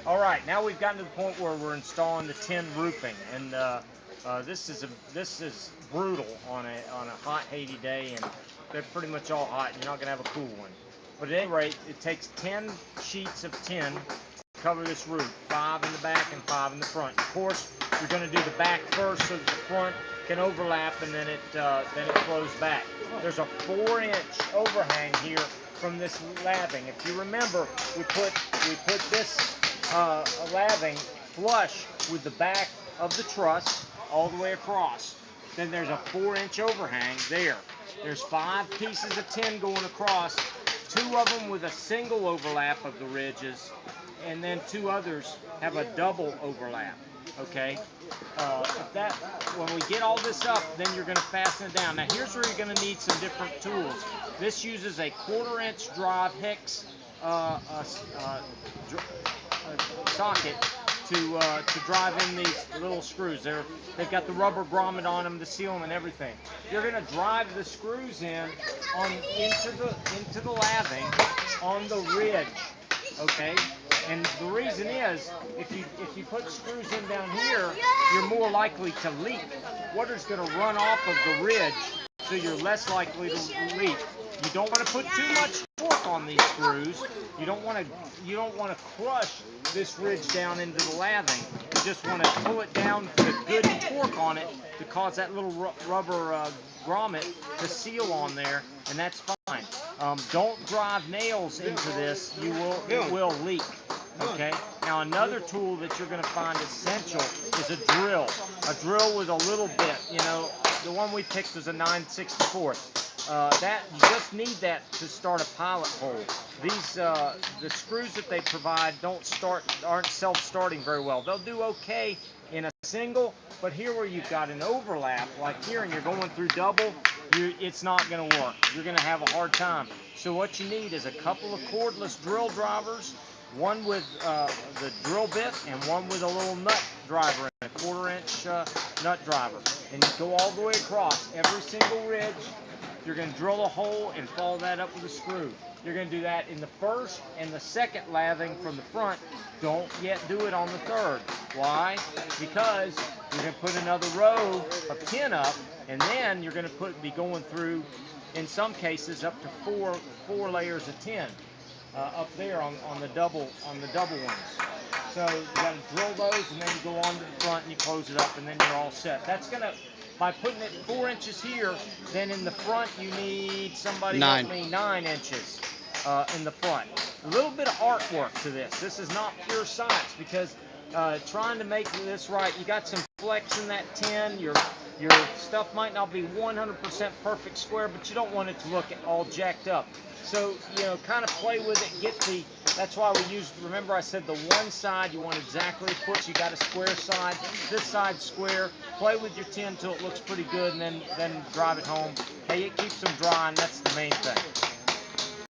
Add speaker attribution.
Speaker 1: All right, now we've gotten to the point where we're installing the tin roofing, and this is brutal on a hot, hazy day, and they're pretty much all hot. And you're not gonna have a cool one. But at any rate, it takes 10 sheets of tin to cover this roof, 5 in the back and 5 in the front. Of course, you're gonna do the back first so that the front can overlap, and then it flows back. There's a 4-inch overhang here from this lathing. If you remember, we put this lathing flush with the back of the truss all the way across. Then there's a 4-inch overhang there. There's 5 pieces of tin going across, 2 of them with a single overlap of the ridges, and then 2 others have a double overlap. Okay, when we get all this up, then you're going to fasten it down. Now here's where you're going to need some different tools. This uses a 1/4-inch drive hex socket to drive in these little screws. They've got the rubber grommet on them to seal them and everything. You're going to drive the screws in into the lathing on the ridge. Okay, and the reason is if you put screws in down here, you're more likely to leak. Water's going to run off of the ridge, so you're less likely to leak. You don't want to put too much torque on these screws. You don't want to crush this ridge down into the lathing. You just want to pull it down, put a good torque on it to cause that little rubber grommet to seal on there, and that's fine. Don't drive nails into this. It will leak. Okay. Now another tool that you're going to find essential is a drill. A drill with a little bit. You know, the one we picked was a 9/64. That you just need that to start a pilot hole. These the screws that they provide aren't self-starting very well. They'll do okay in a single, but here where you've got an overlap like here and you're going through double, it's not going to work. You're going to have a hard time. So what you need is a couple of cordless drill drivers, one with the drill bit and one with a little nut driver, and a 1/4-inch nut driver. And you go all the way across every single ridge. You're going to drill a hole and follow that up with a screw. You're going to do that in the first and the second lathing from the front. Don't yet do it on the third. Why? Because you're going to put another row of tin up, and then you're going to be going through, in some cases, up to four layers of tin up there on the double ones. So you got to drill those, and then you go on to the front and you close it up, and then you're all set. That's going to, by putting it 4 inches here, then in the front you need, somebody help me, 9 inches in the front. A little bit of artwork to this. This is not pure science, because trying to make this right, you got some flex in that tin. Your stuff might not be 100% perfect square, but you don't want it to look all jacked up. So, you know, kind of play with it, that's why we used, remember I said the one side you want exactly put, you got a square side, this side square. Play with your tin till it looks pretty good, and then drive it home. Hey, it keeps them dry, and that's the main thing.